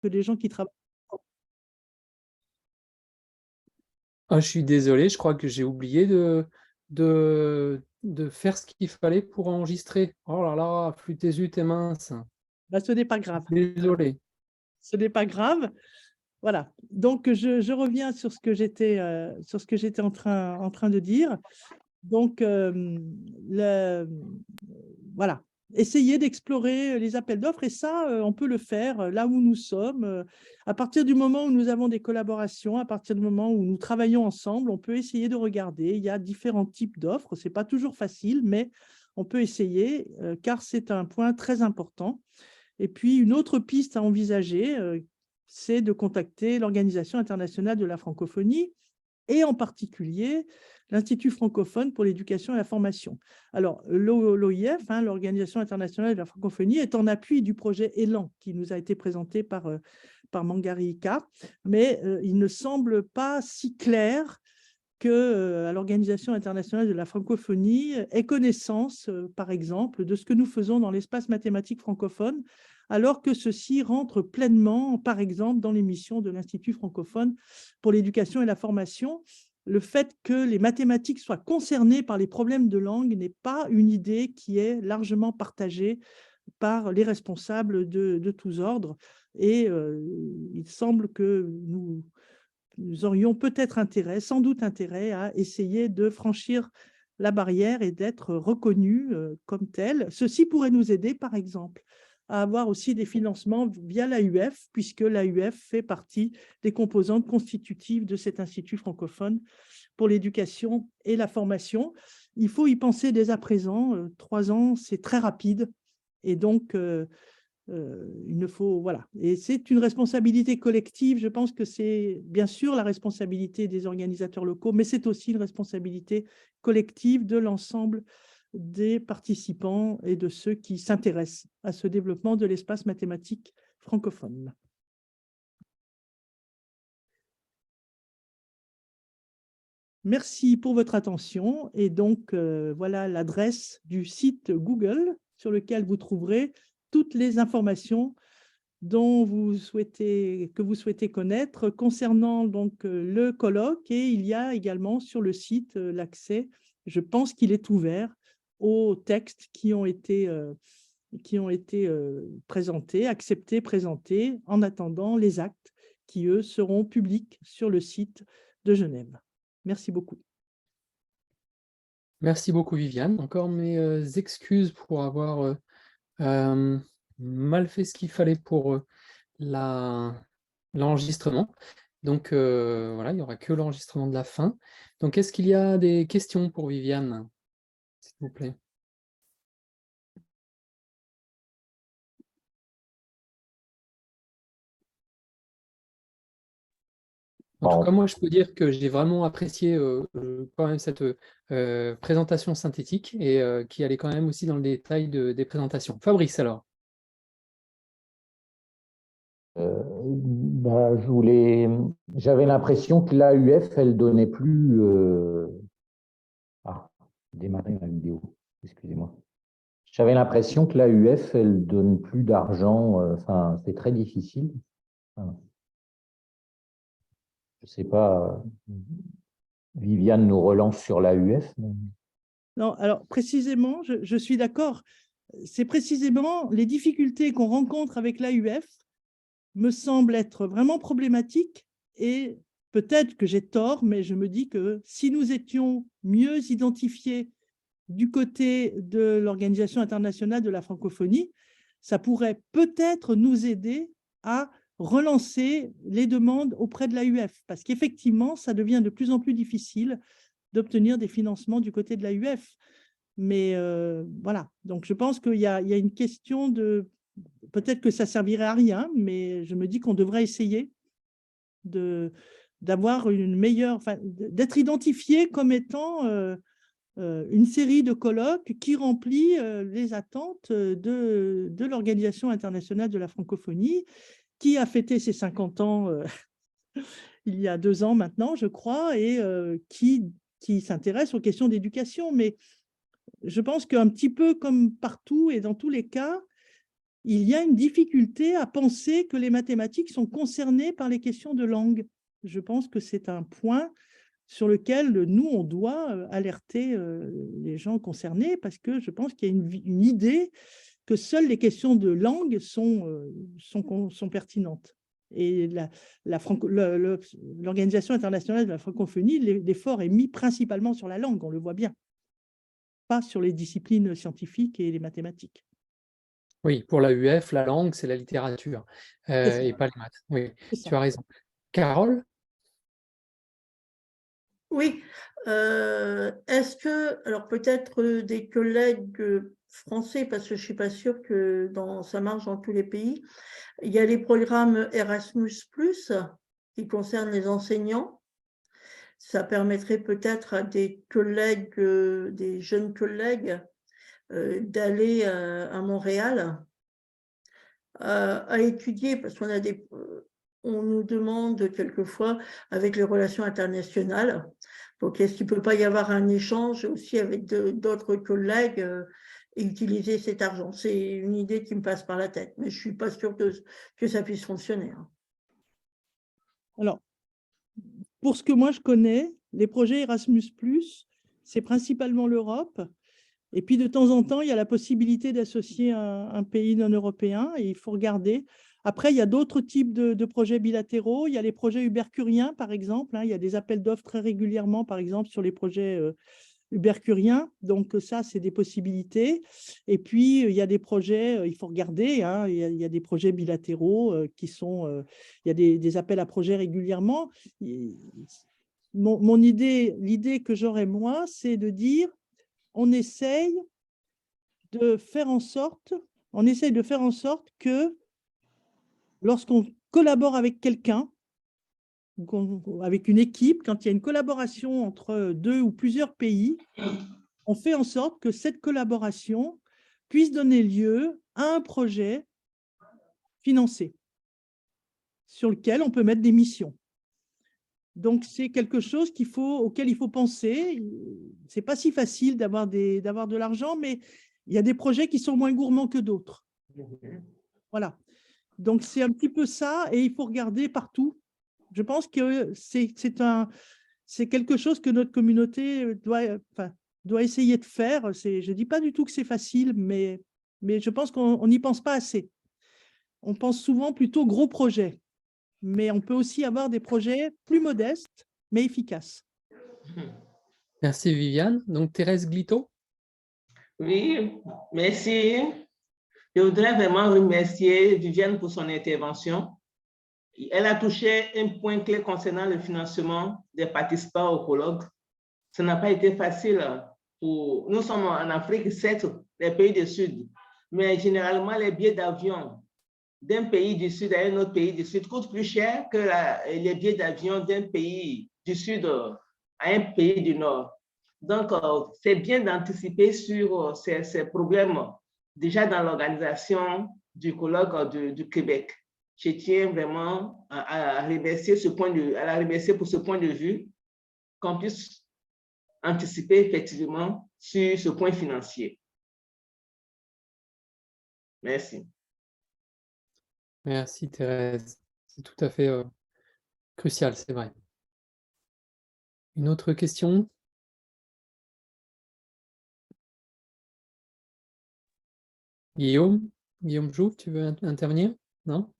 que les gens qui travaillent. Ah, je suis désolé, je crois que j'ai oublié de faire ce qu'il fallait pour enregistrer. Oh là là, flûte et zut et mince. Bah, ce n'est pas grave. Désolé. Ce n'est pas grave. Voilà. Donc, je reviens sur ce que j'étais en train de dire. Donc, voilà. Essayer d'explorer les appels d'offres et ça, on peut le faire là où nous sommes. À partir du moment où nous avons des collaborations, à partir du moment où nous travaillons ensemble, on peut essayer de regarder. Il y a différents types d'offres. Ce n'est pas toujours facile, mais on peut essayer car c'est un point très important. Et puis, une autre piste à envisager, c'est de contacter l'Organisation internationale de la francophonie et en particulier l'Institut francophone pour l'éducation et la formation. Alors, l'OIF, l'Organisation internationale de la francophonie, est en appui du projet Élan qui nous a été présenté par Mangari Ika, mais il ne semble pas si clair que l'Organisation internationale de la francophonie ait connaissance, par exemple, de ce que nous faisons dans l'espace mathématique francophone, alors que ceci rentre pleinement, par exemple, dans les missions de l'Institut francophone pour l'éducation et la formation. Le fait que les mathématiques soient concernées par les problèmes de langue n'est pas une idée qui est largement partagée par les responsables de tous ordres. Et il semble que nous aurions peut-être intérêt, sans doute intérêt, à essayer de franchir la barrière et d'être reconnus comme tels. Ceci pourrait nous aider, par exemple, à avoir aussi des financements via l'AUF, puisque l'AUF fait partie des composantes constitutives de cet institut francophone pour l'éducation et la formation. Il faut y penser dès à présent. 3 ans, c'est très rapide. Et donc, il ne faut, voilà. Et c'est une responsabilité collective. Je pense que c'est bien sûr la responsabilité des organisateurs locaux, mais c'est aussi une responsabilité collective de l'ensemble des participants et de ceux qui s'intéressent à ce développement de l'espace mathématique francophone. Merci pour votre attention. Et donc, voilà l'adresse du site Google sur lequel vous trouverez toutes les informations que vous souhaitez connaître concernant donc le colloque. Et il y a également sur le site l'accès, je pense qu'il est ouvert aux textes qui ont été présentés, acceptés, présentés, en attendant les actes qui, eux, seront publics sur le site de Genève. Merci beaucoup. Merci beaucoup, Viviane. Encore mes excuses pour avoir mal fait ce qu'il fallait pour l'enregistrement. Donc voilà, il n'y aura que l'enregistrement de la fin. Donc est-ce qu'il y a des questions pour Viviane, s'il vous plaît? En tout cas, moi, je peux dire que j'ai vraiment apprécié quand même cette présentation synthétique et qui allait quand même aussi dans le détail des présentations. Fabrice, alors? J'avais l'impression que l'AUF, elle donnait plus. Démarrer ma vidéo, excusez-moi. J'avais l'impression que l'AUF, elle donne plus d'argent. Enfin, c'est très difficile. Enfin, je sais pas. Viviane nous relance sur l'AUF. Non, alors précisément, je suis d'accord. C'est précisément les difficultés qu'on rencontre avec l'AUF me semblent être vraiment problématiques et peut-être que j'ai tort, mais je me dis que si nous étions mieux identifiés du côté de l'Organisation internationale de la francophonie, ça pourrait peut-être nous aider à relancer les demandes auprès de l'AUF, parce qu'effectivement, ça devient de plus en plus difficile d'obtenir des financements du côté de l'AUF. Mais voilà, donc je pense qu'il y a une question de… Peut-être que ça servirait à rien, mais je me dis qu'on devrait essayer d'avoir une meilleure… Enfin, d'être identifié comme étant une série de colloques qui remplit les attentes de l'Organisation internationale de la francophonie, qui a fêté ses 50 ans il y a 2 ans maintenant, je crois, et qui s'intéresse aux questions d'éducation. Mais je pense qu'un petit peu comme partout et dans tous les cas, il y a une difficulté à penser que les mathématiques sont concernées par les questions de langue. Je pense que c'est un point sur lequel nous, on doit alerter les gens concernés, parce que je pense qu'il y a une idée que seules les questions de langue sont pertinentes. Et l'Organisation internationale de la francophonie, l'effort est mis principalement sur la langue, on le voit bien, pas sur les disciplines scientifiques et les mathématiques. Oui, pour la UF, la langue, c'est la littérature et pas les maths. Oui, tu as raison. Carole? Oui. Est-ce que, alors peut-être des collègues français, parce que je ne suis pas sûre que ça marche dans tous les pays, il y a les programmes Erasmus+, qui concernent les enseignants. Ça permettrait peut-être à des collègues, des jeunes collègues, d'aller à Montréal à étudier, parce qu'on a on nous demande quelquefois avec les relations internationales. Donc, est-ce qu'il ne peut pas y avoir un échange aussi avec d'autres collègues et utiliser cet argent? C'est une idée qui me passe par la tête, mais je ne suis pas sûre que ça puisse fonctionner. Alors, pour ce que moi je connais, les projets Erasmus+, c'est principalement l'Europe. Et puis, de temps en temps, il y a la possibilité d'associer un pays non européen et il faut regarder. Après, il y a d'autres types de projets bilatéraux. Il y a les projets ubercuriens, par exemple. Il y a des appels d'offres très régulièrement, par exemple, sur les projets ubercuriens. Donc, ça, c'est des possibilités. Et puis, il y a des projets, il faut regarder, il y a des projets bilatéraux qui sont… il y a des appels à projets régulièrement. L'idée que j'aurais, moi, c'est de dire on essaye de faire en sorte que lorsqu'on collabore avec quelqu'un, avec une équipe, quand il y a une collaboration entre 2 ou plusieurs pays, on fait en sorte que cette collaboration puisse donner lieu à un projet financé sur lequel on peut mettre des missions. Donc, c'est quelque chose auquel il faut penser. Ce n'est pas si facile d'avoir de l'argent, mais il y a des projets qui sont moins gourmands que d'autres. Voilà. Donc, c'est un petit peu ça et il faut regarder partout. Je pense que c'est quelque chose que notre communauté doit essayer de faire. Je ne dis pas du tout que c'est facile, mais je pense qu'on n'y pense pas assez. On pense souvent plutôt gros projets. Mais on peut aussi avoir des projets plus modestes, mais efficaces. Merci Viviane. Donc Thérèse Glito. Oui, merci. Je voudrais vraiment remercier Viviane pour son intervention. Elle a touché un point clé concernant le financement des participants au colloque. Ça n'a pas été facile. Nous sommes en Afrique, certes, les pays du Sud, mais généralement les billets d'avion d'un pays du Sud à un autre pays du Sud coûte plus cher que les billets d'avion d'un pays du Sud à un pays du Nord. Donc, c'est bien d'anticiper sur ces problèmes déjà dans l'organisation du colloque du Québec. Je tiens vraiment à remercier pour ce point de vue, qu'on puisse anticiper effectivement sur ce point financier. Merci. Merci Thérèse, c'est tout à fait crucial, c'est vrai. Une autre question? Guillaume Jouve, tu veux intervenir? Non?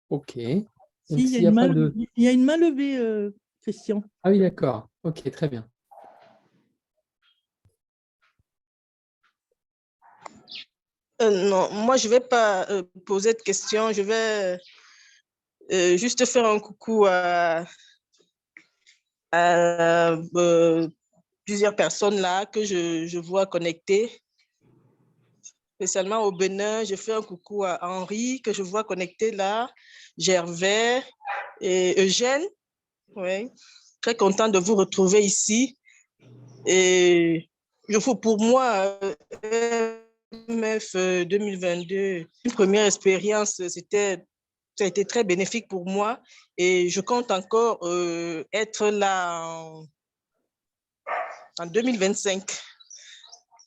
Ok. Donc, il y a une main levée, Christian. Ah oui, d'accord. Ok, très bien. Non, moi, je ne vais pas poser de questions. Je vais juste faire un coucou à plusieurs personnes là que je vois connectées. Spécialement au Bénin, je fais un coucou à Henri que je vois connecté là, Gervais et Eugène. Oui. Très content de vous retrouver ici. Et pour moi, EMF 2022, une première expérience, ça a été très bénéfique pour moi et je compte encore être là en 2025.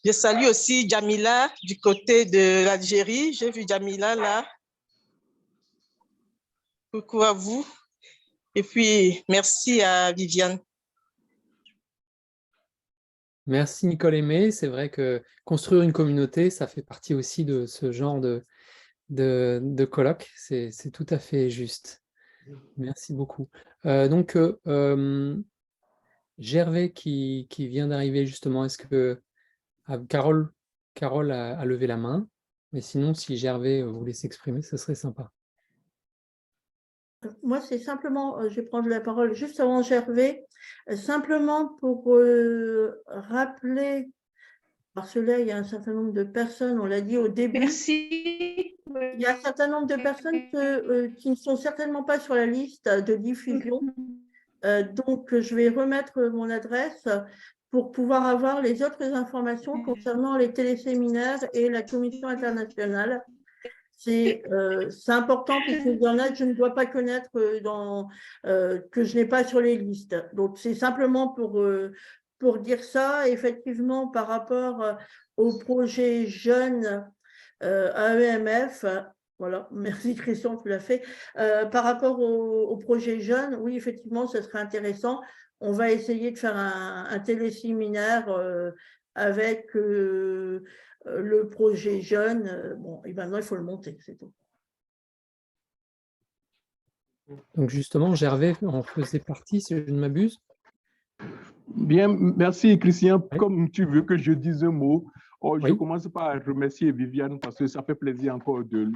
Je salue aussi Jamila du côté de l'Algérie. J'ai vu Jamila là. Coucou à vous. Et puis, merci à Viviane. Merci Nicole Aimé. C'est vrai que construire une communauté, ça fait partie aussi de ce genre de colloque. C'est tout à fait juste. Merci beaucoup. Gervais qui vient d'arriver justement, est-ce que Carole a levé la main, mais sinon si Gervais voulait s'exprimer, ce serait sympa. Moi, c'est simplement, je vais prendre la parole juste avant Gervais, simplement pour rappeler, parce que là, il y a un certain nombre de personnes, on l'a dit au début. Merci. Il y a un certain nombre de personnes qui ne sont certainement pas sur la liste de diffusion. Donc, je vais remettre mon adresse pour pouvoir avoir les autres informations concernant les téléséminaires et la commission internationale. C'est important parce qu'il y en a que je ne dois pas connaître, que je n'ai pas sur les listes. Donc, c'est simplement pour dire ça. Effectivement, par rapport au projet jeune à EMF, voilà, merci Christian, tu l'as fait. Par rapport au projet jeune, oui, effectivement, ce serait intéressant. On va essayer de faire un téléséminaire avec le projet jeune. Bon, et maintenant, il faut le monter, c'est tout. Donc justement, Gervais en faisait partie, si je ne m'abuse. Bien, merci Christian. Oui. Comme tu veux que je dise un mot, je Oui. commence par remercier Viviane parce que ça fait plaisir encore de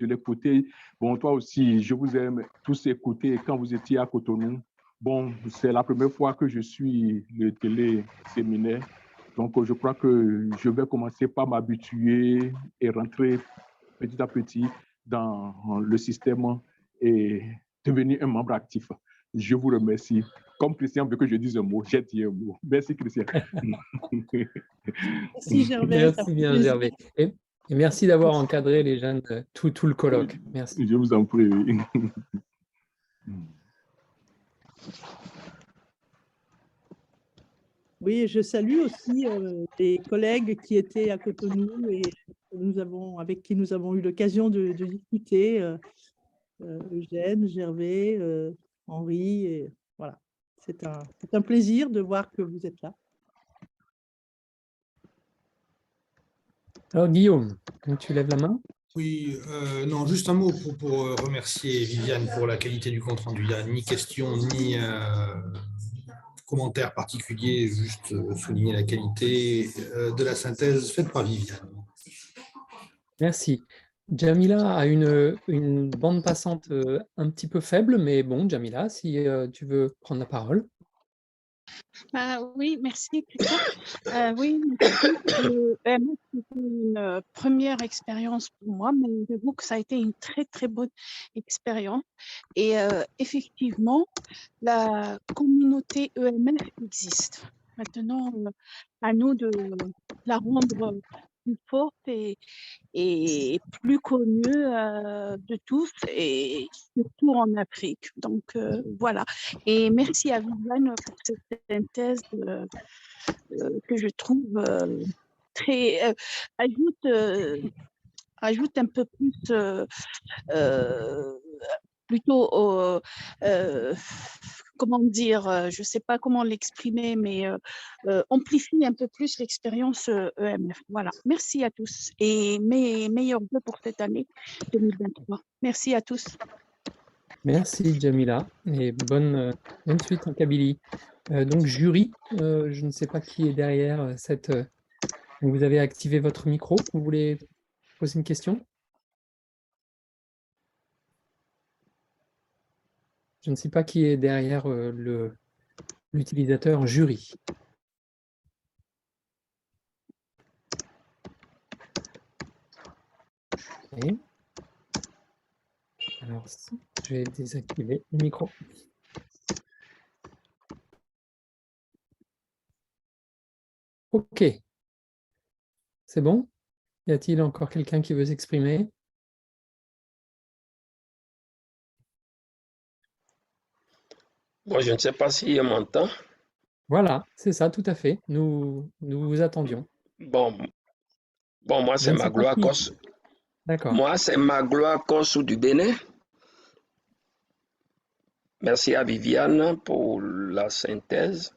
l'écouter. Bon, toi aussi, je vous aime tous écouter quand vous étiez à Cotonou. Bon, c'est la première fois que je suis le téléséminaire. Donc, je crois que je vais commencer par m'habituer et rentrer petit à petit dans le système et devenir un membre actif. Je vous remercie. Comme Christian veut que je dise un mot, j'ai dit un mot. Merci, Christian. Merci, Gervais. Merci bien, Gervais. Et merci d'avoir encadré les jeunes, tout le colloque. Merci. Je vous en prie. Oui, je salue aussi les collègues qui étaient à Cotonou et avec qui nous avons eu l'occasion de discuter. Eugène, Gervais, Henri, et voilà. C'est un plaisir de voir que vous êtes là. Alors Guillaume, tu lèves la main? Oui, non, juste un mot pour remercier Viviane pour la qualité du compte-rendu. Il n'y a ni question, ni commentaire particulier, juste souligner la qualité de la synthèse faite par Viviane. Merci. Jamila a une bande passante un petit peu faible, mais bon, Jamila, si tu veux prendre la parole. Oui, merci Christian. Oui, c'était une première expérience pour moi, mais j'avoue que ça a été une très très bonne expérience. Et effectivement, la communauté EMF existe. Maintenant, à nous de la rendre plus forte et plus connue de tous, et surtout en Afrique. Donc voilà. Et merci à Viviane pour cette synthèse que je trouve très ajoute un peu plus plutôt comment dire, je ne sais pas comment l'exprimer, mais amplifie un peu plus l'expérience EMF. Voilà, merci à tous et mes meilleurs vœux pour cette année 2023. Merci à tous. Merci Jamila et bonne suite en Kabylie. Donc jury, je ne sais pas qui est derrière cette... vous avez activé votre micro, vous voulez poser une question? Je ne sais pas qui est derrière l'utilisateur jury. Okay. Alors, je vais désactiver le micro. Ok. C'est bon? Y a-t-il encore quelqu'un qui veut s'exprimer? Bon, je ne sais pas si on m'entend. Voilà, c'est ça, tout à fait. Nous vous attendions. Bon, moi, Je c'est ne sais pas Magloire qui. Kos. D'accord. Moi, c'est Magloire Kosou du Bénin. Merci à Viviane pour la synthèse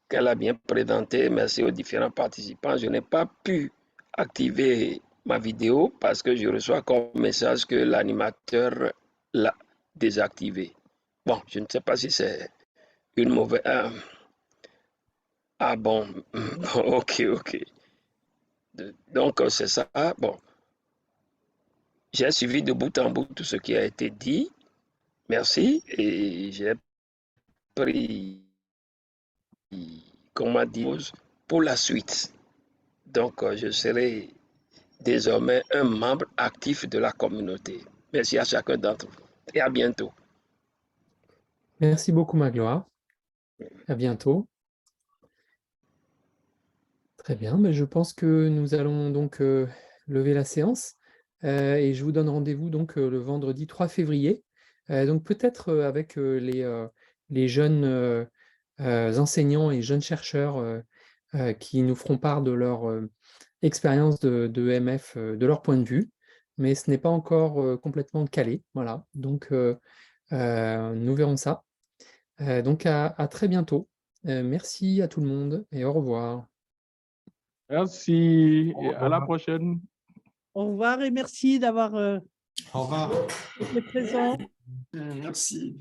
qu'elle a bien présentée. Merci aux différents participants. Je n'ai pas pu activer ma vidéo parce que je reçois comme message que l'animateur l'a désactivé. Bon, je ne sais pas si c'est une mauvaise... Ah bon, ok. Donc, c'est ça. Bon, j'ai suivi de bout en bout tout ce qui a été dit. Merci. Et j'ai pris, comment dire, pour la suite. Donc, je serai désormais un membre actif de la communauté. Merci à chacun d'entre vous et à bientôt. Merci beaucoup, Magloire. À bientôt. Très bien, mais je pense que nous allons donc lever la séance et je vous donne rendez-vous donc le vendredi 3 février. Donc peut-être avec les jeunes enseignants et jeunes chercheurs qui nous feront part de leur expérience de MF, de leur point de vue, mais ce n'est pas encore complètement calé. Voilà, donc nous verrons ça. Donc à très bientôt. Merci à tout le monde et au revoir. Merci et à la prochaine. Au revoir et merci d'avoir Au revoir. été présent. Merci.